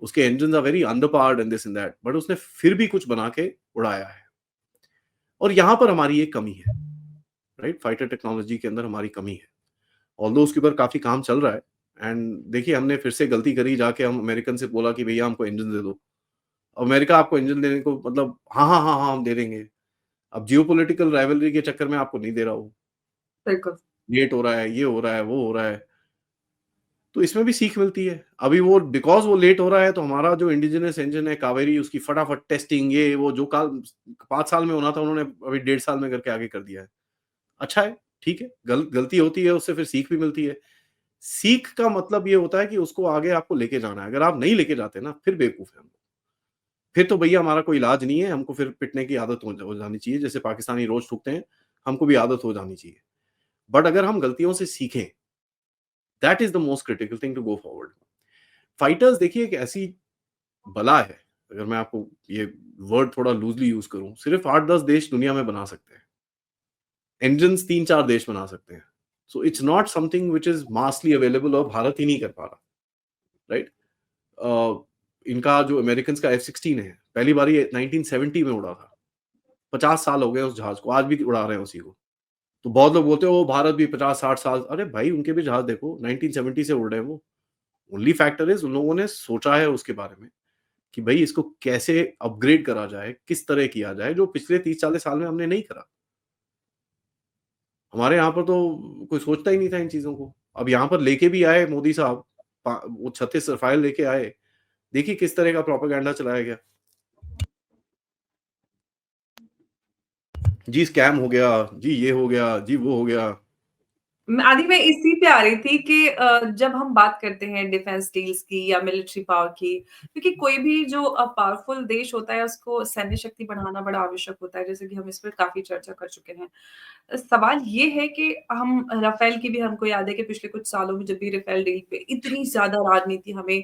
उसके engines are very underpowered and this and that but उसने फिर भी कुछ बना के उड़ाया है। और यहाँ पर हमारी एक कमी है, राइट? फाइटर टेक्नोलॉजी के अंदर हमारी कमी है। ऑल्दो उसके ऊपर काफ़ी काम चल रहा है एंड देखिए हमने फिर से गलती करी जाके हम अमेरिकन से बोला कि भैया हमको इंजन दे दो। अमेरिका आपको इंजन देने को मतलब हाँ, हाँ, हाँ, हाँ, हम दे देंगे। अब जियोपॉलिटिकल राइवलरी के चक्कर में आपको नहीं दे रहा वो। बिल्कुल। लेट हो रहा है, ये हो रहा है, वो हो रहा है। तो इसमें भी सीख मिलती है। अभी वो बिकॉज़ वो लेट हो रहा है तो हमारा जो इंडिजिनस इंजन है कावेरी उसकी फटाफट टेस्टिंग ये वो जो काल 5 साल में होना था उन्होंने अभी 1.5 साल में करके आगे कर दिया है। अच्छा है, ठीक है, गलती होती है उससे फिर सीख भी मिलती है। सीख का मतलब ये होता है कि उसको आगे आपको लेके जाना है। अगर आप नहीं लेके जाते ना फिर बेवकूफ़ हैं हम। फिर तो भैया हमारा कोई इलाज नहीं है, हमको फिर पिटने की आदत हो जानी चाहिए, जैसे पाकिस्तानी रोज़ थूकते हैं, हमको भी आदत हो जानी चाहिए। बट अगर हम गलतियों से सीखें, that is the most critical thing to go forward. Fighters देखिए एक ऐसी बला है, अगर मैं आपको ये वर्ड थोड़ा लूज़ली यूज़ करूँ, सिर्फ़ 8-10 देश दुनिया में बना सकते हैं। इंजन्स 3-4 देश बना सकते हैं। So it's not something which is massly available और भारत ही नहीं कर पा रहा, राइट? अ, इनका जो अमेरिकन्स का F-16 है, पहली बार ये 1970 में उड़ा था। 50 साल हो गए उस जहाज को, आज भी उड़ा रहे हैं उसी को। तो बहुत लोग बोलते हैं, "ओह! भारत भी 50-60 साल" अरे भाई उनके भी जहाज देखो 1970 से उड़ रहे हैं वो। ओनली फैक्टर इज़ उन लोगों ने सोचा है उसके बारे में कि भई इसको कैसे अपग्रेड करा जाए, किस तरह किया जाए, जो पिछले 30-40 साल में हमने नहीं करा। हमारे यहाँ पर तो कोई सोचता ही नहीं था इन चीज़ों को। अब यहाँ पर लेके भी आए मोदी साहब, वो 36 रफ़ाल लेके आए। देखिए किस तरह का प्रोपेगेंडा चलाया गया। जी स्कैम हो गया, जी ये हो गया, जी वो हो गया। आदि मैं इसी पे आ रही थी कि जब हम बात करते हैं डिफेंस डील्स की या मिलिट्री पावर की, क्योंकि कोई भी जो पावरफुल देश होता है, उसको सैन्य शक्ति बढ़ाना बड़ा आवश्यक होता है, जैसे कि हम इस पे काफ़ी चर्चा कर चुके हैं। सवाल ये है कि हम राफ़ेल की भी हमको याद है कि पिछले कुछ सालों में जब भी राफ़ेल डील पे इतनी ज़्यादा राजनीति हमें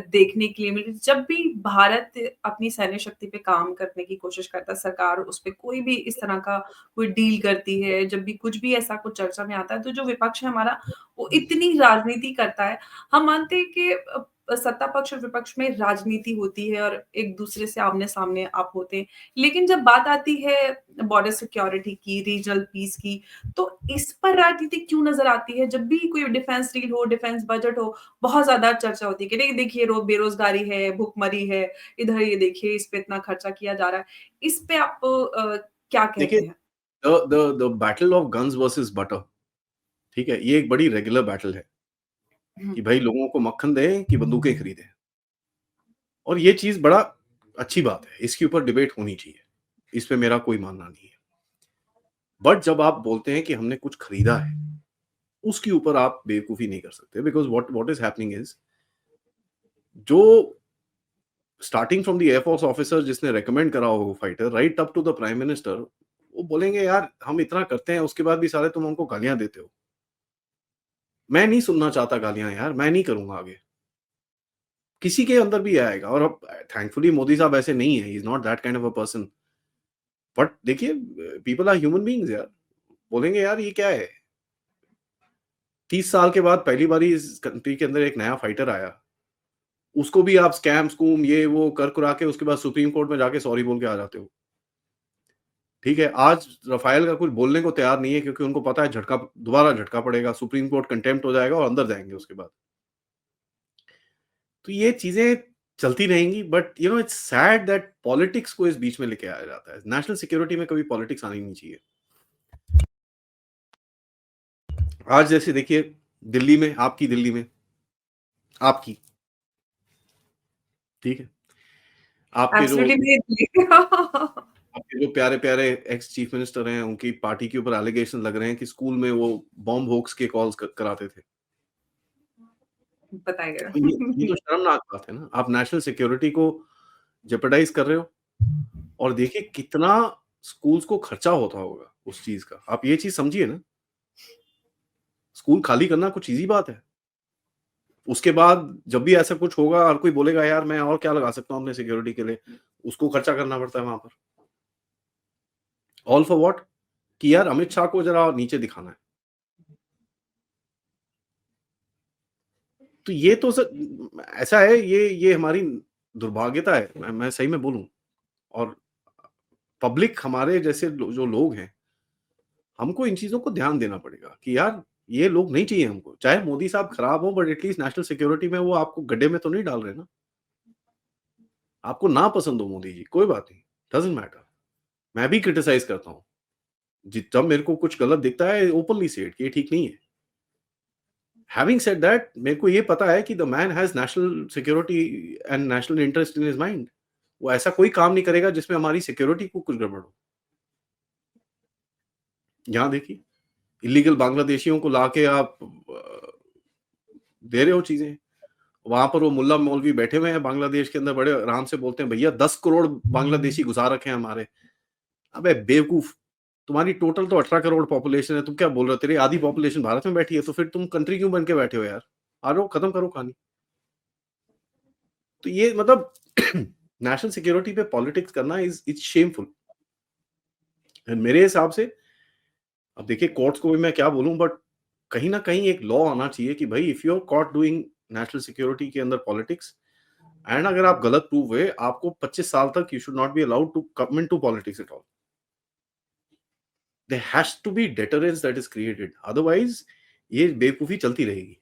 देखने के लिए मिली। जब भी भारत अपनी सैन्य शक्ति पे काम करने की कोशिश करता है, सरकार उस पे कोई भी इस तरह का कोई डील करती है, जब भी कुछ भी ऐसा कुछ चर्चा में आता है, तो जो विपक्ष है हमारा, वो इतनी राजनीति करता है। हम मानते हैं कि सत्ता पक्ष और विपक्ष में राजनीति होती है और एक-दूसरे से आमने-सामने आप होते हैं। लेकिन जब बात आती है बॉर्डर सिक्योरिटी की, रीजनल पीस की, तो इस पर राजनीति क्यों नज़र आती है? जब भी कोई डिफेंस डील हो, डिफेंस बजट हो, बहुत ज़्यादा चर्चा होती है कि नहीं देखिए बेरोज़गारी है, भुखमरी है, इधर ये देखिए इस पे इतना खर्चा किया जा रहा है। इस पे आप क्या देखिए, कहते हैं? The battle of guns versus butter, ठीक है? ये एक बड़ी रेगुलर बैटल है हुँ, कि भाई लोगों को मक्खन दें कि बंदूकें खरीदें। और ये चीज़ बड़ा अच्छी बात है, इसके ऊपर डिबेट होनी चाहिए। इस पे मेरा कोई मानना नहीं है। बट जब आप बोलते हैं कि हमने कुछ खरीदा है, उसके ऊपर आप बेवकूफ़ी नहीं कर सकते, because what what is happening is जो starting from the air force officer जिसने रिकमेंड करा हो fighter right up to the prime minister, वो बोलेंगे यार हम इतना करते हैं उसके बाद भी साले तुम हमको गालियाँ देते हो। मैं नहीं सुनना चाहता गालियाँ यार, मैं नहीं करूँगा आगे। किसी के अंदर भी आएगा और अब थैंकफुली मोदी साहब ऐसे नहीं है, he is not that kind of a person. But देखिए पीपल आर ह्यूमन बीइंग्स यार, बोलेंगे यार ये क्या है? 30 साल के बाद पहली बारी इस कंट्री के अंदर एक नया फाइटर आया। उसको भी आप स्कैम-स्कूम ये वो कर-कुरा के उसके बाद सुप्रीम कोर्ट में जाके सॉरी बोल के आ जाते हो। ठीक है, आज राफ़ेल का कुछ बोलने को तैयार नहीं है क्योंकि उनको पता है झटका दोबारा झटका पड़ेगा, सुप्रीम कोर्ट कंटेम्प्ट हो जाएगा और अंदर जाएँगे उसके बाद। तो ये चीज़ें चलती रहेंगी but you know it's sad that politics को इस बीच में लेके आया जाता है। नेशनल सिक्योरिटी में कभी पॉलिटिक्स आनी नहीं चाहिए। आज जैसे देखिए दिल्ली में आपकी दिल्ली में, आपकी, ठीक है? आपके जो एब्सोल्युटली आपके जो प्यारे-प्यारे एक्स चीफ मिनिस्टर हैं, उनकी पार्टी के ऊपर एलिगेशन लग रहे हैं कि स्कूल में वो बॉम्ब होक्स के कॉल्स कराते थे। बताइए। तो ये तो शर्मनाक बात है ना। आप नेशनल सिक्योरिटी को जेपरडाइज़ कर रहे हो और देखिए कितना स्कूल्स को खर्चा होता होगा उस चीज़ का। आप ये चीज़ समझिए ना, स्कूल खाली करना कुछ ईज़ी बात है। उसके बाद जब भी ऐसा कुछ होगा हर कोई बोलेगा यार मैं और क्या लगा सकता हूँ अपने सिक्योरिटी के लिए, उसको खर्चा करना पड़ता है वहाँ पर। All for what? कि यार अमित शाह को ज़रा नीचे दिखाना है। तो ये तो ऐसा है ये हमारी दुर्भाग्यता है, मैं सही में बोलूँ और पब्लिक हमारे जैसे जो लोग हैं, हमको इन चीज़ों को ध्यान देना पड़ेगा कि यार ये लोग नहीं चाहिए हमको। चाहे मोदी साहब खराब हो बट एटलीस्ट नेशनल सिक्योरिटी में वो आपको गड्ढे में तो नहीं डाल रहे ना। आपको ना पसंद हो मोदी जी, कोई बात नहीं, डज़न्ट मैटर। मैं भी क्रिटिसाइज़ करता हूँ। जब मेरे को कुछ गलत दिखता है ओपनली से इट कि ये ठीक नहीं है। हैविंग सेड दैट मेरे को ये पता है कि the man has national security and national interest in his mind. वो ऐसा कोई काम नहीं करेगा जिसमें हमारी सिक्योरिटी को कुछ गड़बड़ हो। यहाँ देखिए, इल्लीगल बांग्लादेशियों को लाके आप दे रहे हो चीज़ें। वहाँ पर वो मुल्ला मौलवी बैठे हुए हैं बांग्लादेश के अंदर बड़े आराम से बोलते हैं भैया 10 करोड़ बांग्लादेशी घुसा रखे हैं हमारे। अबे बेवकूफ! तुम्हारी टोटल तो 18 करोड़ पॉपुलेशन है, तुम क्या बोल रहे हो? तेरी आधी पॉपुलेशन भारत में बैठी है, तो फिर तुम कंट्री क्यों बन के बैठे हो यार? आ जाओ खत्म करो कहानी। तो ये मतलब नेशनल सिक्योरिटी पे पॉलिटिक्स करना इज़ इट्स शेमफुल एंड मेरे हिसाब से अब देखिए कोर्ट्स को भी मैं क्या बोलूँ बट कहीं न कहीं एक लॉ आना चाहिए कि भई if you are caught doing national security के अंदर पॉलिटिक्स एंड अगर आप गलत प्रूव हुए, आपको 25 साल तक you should not be allowed to come into politics at all. There has to be deterrence that is created otherwise ये बेवकूफ़ी चलती रहेगी।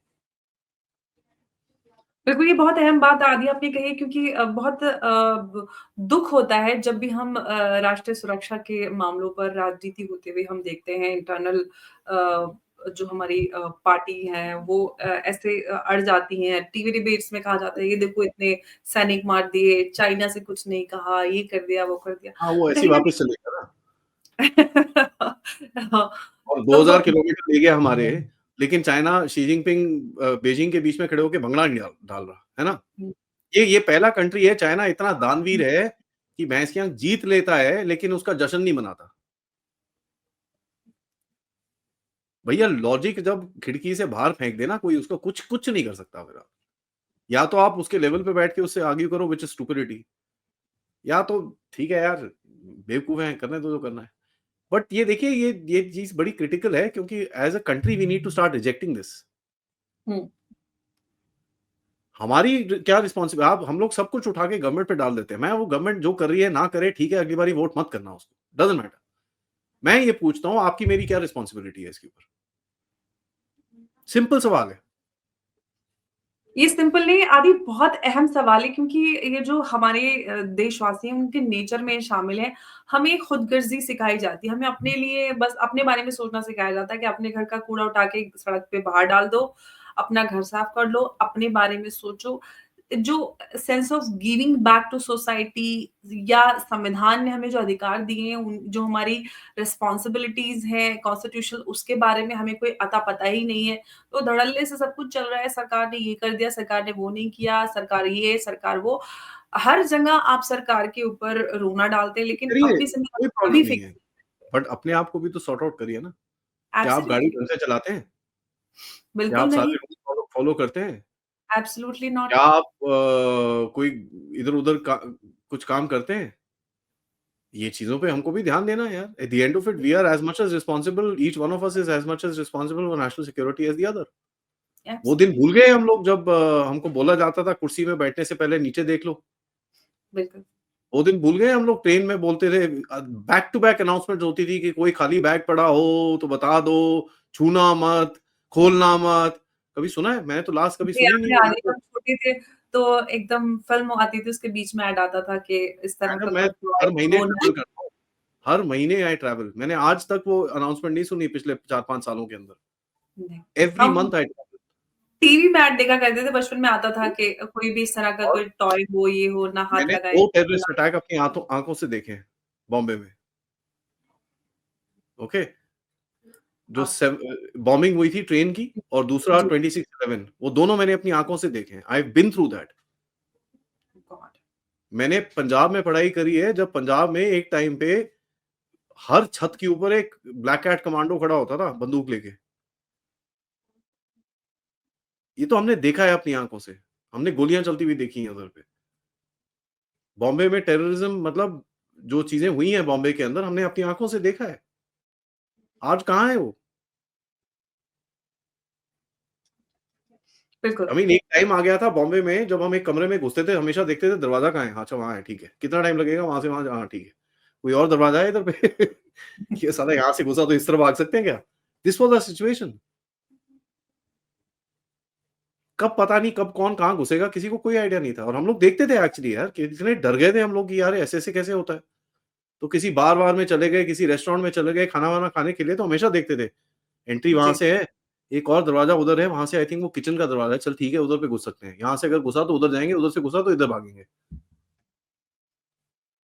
बिल्कुल, ये बहुत अहम बात आदि आपने कही क्योंकि बहुत ब दुःख होता है जब भी हम राष्ट्रीय सुरक्षा के मामलों पर राजनीति होते हुए हम देखते हैं इंटरनल जो हमारी पार्टी है वो ऐसे अड़ जाती हैं। टीवी डिबेट्स में कहा जाता है, ये देखो इतने सैनिक मार दिए, चाइना से कुछ नहीं कहा, ये कर दिया, वो कर दिया। हाँ, वो तो ऐसे ही कहीं न वापस चलेगा ना कहीं हाँ, और तो 2000 किलोमीटर ले गया हमारे, लेकिन चाइना शी जिनपिंग बीजिंग के बीच में खड़े होके भंगड़ा नहीं डाल रहा, है ना? हुँ, ये पहला कंट्री है, चाइना इतना हुँ, दानवीर है कि भैंस की आँख जीत लेता है, लेकिन उसका जश्न नहीं मनाता। भैया लॉजिक जब खिड़की से बाहर फेंक दे ना कोई, उसको कुछ कुछ नहीं कर सकता फिर आप। या तो आप उसके लेवल पे बैठ के उससे आर्ग्यू करो व्हिच इज़ स्टुपिडिटी, या तो ठीक है यार, बेवकूफ हैं, करने दो जो करना है। बट ये देखिए ये चीज़ बड़ी क्रिटिकल है, क्योंकि as a country we need to start rejecting this. Hmm, हमारी क्या रिस्पॉन्सिबल, आप हम लोग सब कुछ उठा के गवर्नमेंट पे डाल देते हैं। मैं वो गवर्नमेंट जो कर रही है ना करे, ठीक है, अगली बारी वोट मत करना उसको, डज़न्ट मैटर। मैं ये पूछता हूँ आपकी मेरी क्या रिस्पॉन्सिबिलिटी है इसके ऊपर? सिंपल सवाल है। ये सिंपल नहीं, आदि बहुत अहम सवाल है क्योंकि ये जो हमारे देशवासी हैं, उनके नेचर में शामिल है। हमें खुदगर्ज़ी सिखाई जाती है, हमें अपने लिए बस अपने बारे में सोचना सिखाया जाता है कि अपने घर का कूड़ा उठा के सड़क पे बाहर डाल दो, अपना घर साफ कर लो, अपने बारे में सोचो। जो sense of giving back to society या संविधान ने हमें जो अधिकार दिए हैं, उन जो हमारी रिस्पॉन्सिबिलिटीज़ हैं कॉन्स्टिट्यूशनल, उसके बारे में हमें कोई अता-पता ही नहीं है। तो धड़ल्ले से सब कुछ चल रहा है, सरकार ने ये कर दिया, सरकार ने वो नहीं किया, सरकार ये, सरकार वो। हर जगह आप सरकार के ऊपर रोना डालते हैं, लेकिन करिए, अपनी कोई ज़िम्मेदारी प्रॉब्लम कभी नहीं फ़िक्र है, बट अपने आप को भी तो सॉर्ट आउट करिए ना। क्या आप गाड़ी एब्सोल्युटली, ढंग से चलाते हैं? क्या बिल्कुल आप सारे नहीं, रूल्स फॉलो करते हैं? Absolutely not. क्या आप कोई इधर-उधर का कुछ काम करते हैं? ये चीज़ों पे हमको भी ध्यान देना है यार। At the end of it we are as much as responsible, each one of us is as much as responsible for national security as the other. वो दिन भूल एब्सोल्युटली, गए हम लोग जब हमको बोला जाता था कुर्सी में बैठने से पहले नीचे देख लो। बिल्कुल। वो दिन भूल गए हम लोग, ट्रेन में बोलते थे, बैक टू बैक अनाउंसमेंट्स होती थी कि कोई खाली बैग पड़ा हो तो बता दो, छूना मत, खोलना मत। कभी सुना है? मैंने तो लास्ट कभी मुझे सुनी याद नहीं है है आदि मैंने तो। हम छोटे थे, तो एकदम फ़िल्म आती थी, उसके बीच में ऐड आता था कि इस तरह का मैडम मैं कोई टॉय हर महीने वो ट्रैवल नहीं। करता हूँ। हर महीने आई ट्रैवल। मैंने आज तक वो अनाउंसमेंट नहीं सुनी पिछले 4-5 सालों के अंदर। नहीं। एवरी हम मंथ आई ट्रैवल। टीवी में ऐड देखा करते थे, बचपन में आता था कि कोई भी इस तरह का और कोई टॉय हो, ये हो, ना हाथ मैंने लगाएँ, 2 ना टेररिस्ट अटैक अपनी आँखों से देखे हैं, बॉम्बे में। ओके? जो आप बॉम्बिंग हुई थी ट्रेन की, और दूसरा जी, 26/11, वो दोनों मैंने अपनी आँखों से देखे हैं। I have been through that. God! मैंने पंजाब में पढ़ाई करी है, जब पंजाब में एक टाइम पे हर छत के ऊपर एक ब्लैक कैट कमांडो खड़ा होता था बंदूक लेके। ये तो हमने देखा है अपनी आँखों से। हमने गोलियाँ चलती हुई देखी हैं उधर पे। बॉम्बे में टेररिज़्म मतलब जो चीज़ें हुई हैं बॉम्बे के अंदर, हमने अपनी आँखों से देखा है। आज कहाँ है वो? बिल्कुल, आई मीन एक टाइम आ गया था बॉम्बे में, जब हम एक कमरे में घुसते थे, हमेशा देखते थे दरवाज़ा कहाँ है? अच्छा वहाँ है, ठीक है। कितना टाइम लगेगा वहाँ से वहाँ? हाँ, ठीक है। कोई और दरवाज़ा है इधर पे? ये साला यहाँ से घुसा तो इस तरफ भाग सकते हैं क्या? This was the situation. कब पता नहीं कब कौन कहाँ घुसेगा, किसी को कोई आइडिया नहीं था, और हम लोग देखते थे एक्चुअली यार, कि इतने डर गए थे हम लोग कि यार ऐसे-ऐसे कैसे होता है? तो किसी बार-वार में चले गए, किसी रेस्टोरेंट में चले गए खाना-वाना खाने के लिए, तो हमेशा देखते थे, एंट्री वहाँ जी, से है, एक और दरवाज़ा उधर है, वहाँ से आई थिंक वो किचन का दरवाज़ा है, चल ठीक है उधर पे घुस सकते हैं। यहाँ से अगर घुसा तो उधर जाएँगे, उधर से घुसा तो इधर भागेंगे।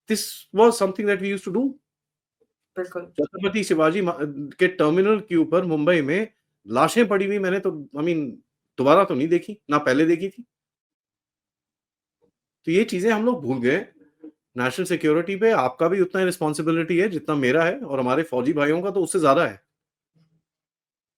This was something that we used to do. बिल्कुल। छत्रपति शिवाजी के टर्मिनल के ऊपर मुंबई में लाशें पड़ी हुई मैंने तो आई मीन दोबारा तो नहीं देखी, ना पहले देखी थी। तो ये चीज़ें हम लोग भूल गए। नेशनल सिक्योरिटी पे आपका भी उतना ही रिस्पॉन्सिबिलिटी है जितना मेरा है, और हमारे फौजी भाइयों का तो उससे ज़्यादा है।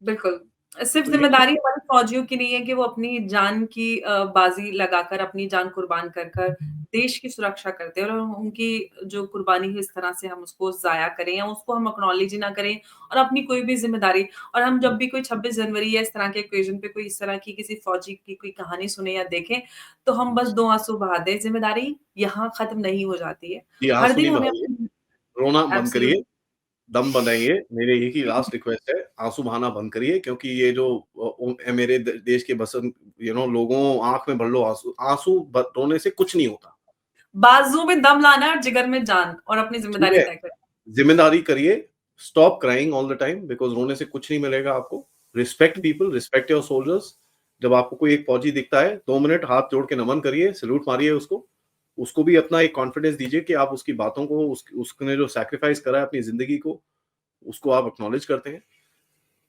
बिल्कुल। सिर्फ़ तो ये ज़िम्मेदारी हमारे फ़ौजियों की नहीं है कि वो अपनी जान की बाज़ी लगाकर, अपनी जान कुर्बान कर कर देश की सुरक्षा करते हैं, और हम उनकी जो कुर्बानी है, इस तरह से हम उसको ज़ाया करें या उसको हम एक्नॉलेज ही ना करें, और अपनी कोई भी ज़िम्मेदारी, और हम जब भी कोई 26 जनवरी या इस तरह के ओकेज़न पे कोई इस तरह की किसी फ़ौजी की कोई कहानी सुने या देखें, तो हम बस 2 आँसू बहा दें। ज़िम्मेदारी यहाँ ख़त्म नहीं हो जाती है। ये हर आँसू दिन नहीं हमें बहाइए, अपनी रोना बंद एब्सोल्यूट करिए, दम बनाइए, मेरे एक ही लास्ट रिक्वेस्ट है, आँसू बहाना बंद करिए, क्योंकि ये जो मेरे देश के बसंत लोगों आँख में भर लो आँसू, आँसू रोने से कुछ नहीं होता। बाज़ू में दम लाना है और जिगर में जान, और अपनी ठीक ज़िम्मेदारी है? तय करें। ज़िम्मेदारी करिए, stop crying all the time, because रोने से कुछ नहीं मिलेगा आपको। Respect people, respect your soldiers. जब आपको कोई एक फौजी दिखता है, 2 मिनट हाथ जोड़ के नमन करिए, सैल्यूट मारिए उसको। उसको भी अपना एक कॉन्फिडेंस दीजिए कि आप उसकी बातों को, उसने जो सैक्रिफाइस करा है अपनी ज़िंदगी को, उसको आप एक्नॉलेज करते हैं।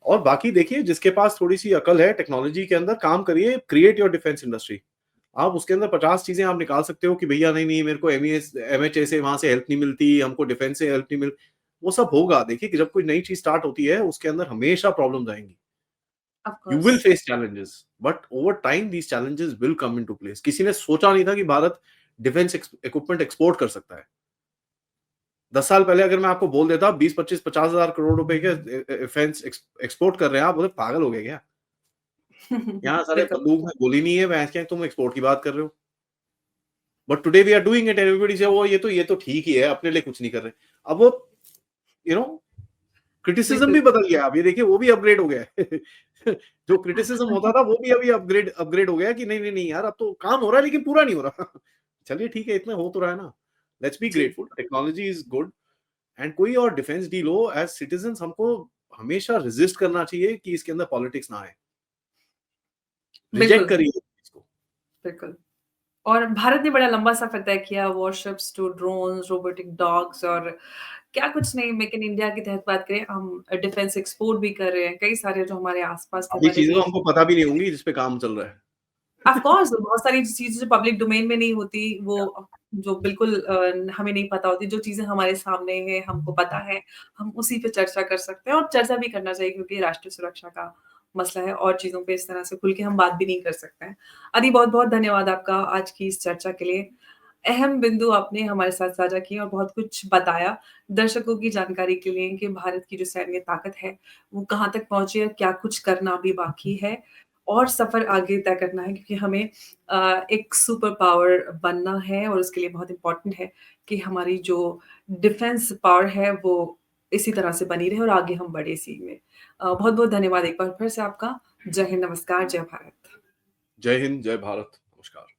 और बाकी देखिए जिसके पास थोड़ी-सी अकल है टेक्नोलॉजी के अंदर काम करिए, क्रिएट योर डिफेंस इंडस्ट्री। आप उसके अंदर 50 चीज़ें आप निकाल सकते हो कि भैया नहीं, मेरे को एमईएस एमएचए से वहाँ से हेल्प नहीं मिलती, हमको डिफेंस से हेल्प नहीं मिल वो सब होगा। देखिए कि जब कोई नई चीज़ स्टार्ट होती है, उसके अंदर हमेशा प्रॉब्लम्स आएँगी। Of You course. will face challenges, but over time these challenges will come into place. किसी ने सोचा नहीं था कि भारत डिफेंस इक्विपमेंट एक्सपोर्ट कर सकता है। 10 साल पहले अगर मैं आपको बोल देता 20, 25, 50 हज़ार करोड़ रुपए के डिफेंस एक्सपोर्ट कर रहे हैं आप, बोले पागल हो गए क्या? यहाँ सारे बिल्कुल। बंदूक में गोली नहीं है, भैंस के तुम एक्सपोर्ट की बात कर रहे हो। But today we are doing it, everybody से वो ये तो ठीक ही है, अपने लिए कुछ नहीं कर रहे। अब वो यू नो क्रिटिसिज्म बिल्कुल। भी बदल गया। अब ये देखिए वो भी अपग्रेड हो गया है। जो क्रिटिसिज्म होता था वो भी अभी अपग्रेड अपग्रेड हो गया कि नहीं यार अब तो काम हो रहा है लेकिन पूरा नहीं हो रहा। चलिए ठीक है, इतना हो तो रहा है ना। लेट्स बी जी, grateful, technology is good. And कोई और डिफेंस डील हो, एज सिटीजंस हमको हमेशा रेजिस्ट करना चाहिए कि इसके अंदर पॉलिटिक्स ना आए। रिजेक्ट बिल्कुल, करिए इस चीज को। बिल्कुल। और भारत ने बड़ा लंबा सफ़र तय किया warships to drones, robotic dogs और क्या कुछ नहीं। मेक इन इंडिया के तहत बात करें, हम डिफेंस एक्सपोर्ट भी कर रहे हैं। कई सारे जो हमारे आस-पास के अभी हमारे चीजें तो देश। हमको पता भी नहीं होंगी जिस पे काम चल रहा है। ऑफ़ कोर्स बहुत सारी चीज़ें जो पब्लिक डोमेन में नहीं होती, वो जो बिल्कुल हमें नहीं पता होती, जो चीज़ें हमारे सामने हैं, हमको पता है, हम उसी पे चर्चा कर सकते हैं और चर्चा भी करना चाहिए क्योंकि राष्ट्रीय सुरक्षा का मसला है और चीज़ों पे इस तरह से खुल के हम बात भी नहीं कर सकते हैं। आदि बहुत-बहुत धन्यवाद आपका आज की इस चर्चा के लिए। अहम बिंदु आपने हमारे साथ साझा किए और बहुत कुछ बताया दर्शकों की जानकारी के लिए कि भारत की जो सैन्य ताकत है, वो कहाँ तक पहुँची है, क्या कुछ करना अभी बाकी है और सफ़र आगे तय करना है क्योंकि हमें एक सुपर पावर बनना है और उसके लिए बहुत इम्पोर्टेंट है कि हमारी जो डिफेंस पावर है, वो इसी तरह से बनी रहे और आगे हम बढ़े इसी में। बहुत-बहुत धन्यवाद एक बार फिर से आपका। जय हिंद, नमस्कार, जय भारत। जय हिंद, जय भारत, नमस्कार।